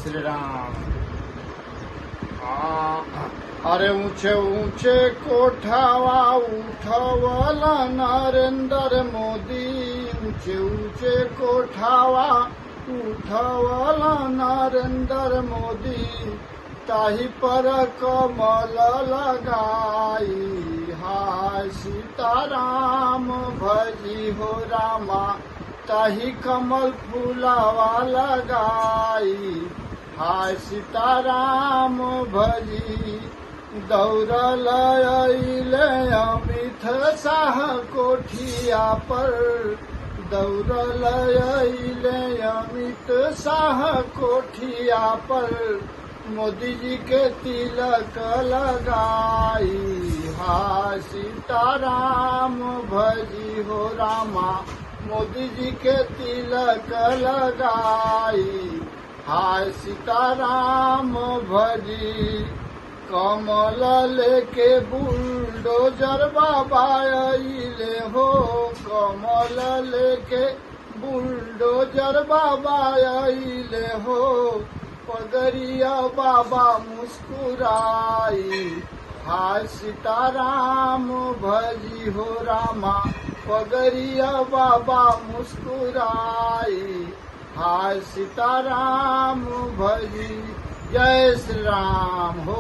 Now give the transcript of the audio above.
श्री राम। अरे ऊंचे ऊंचे कोठावा उठवला नरेंद्र मोदी, ऊंचे ऊंचे कोठावा उठवला नरेंद्र मोदी, ताही पर कमल लगाई, हाय सीताराम भजी हो रामा, ताही कमल फूलावा लगाई, हाय सीताराम भजी। दौड़ल अइले अमित शाह कोठिया पर, दौड़ल अइले अमित शाह कोठिया पर, मोदी जी के तिलक लगाई, हाय सीताराम भजी हो रामा, मोदी जी के तिलक लगाई, हाय सीताराम भजी। कमल लेके बुलडोजर बाबा आइले हो, कमल लेके बुलडोजर बाबा आइले हो, पगरिया बाबा मुस्कुराई, हाय सीताराम भजी हो रामा, पगरिया बाबा मुस्कुराई, हाय सीताराम भजी। जय श्री राम हो।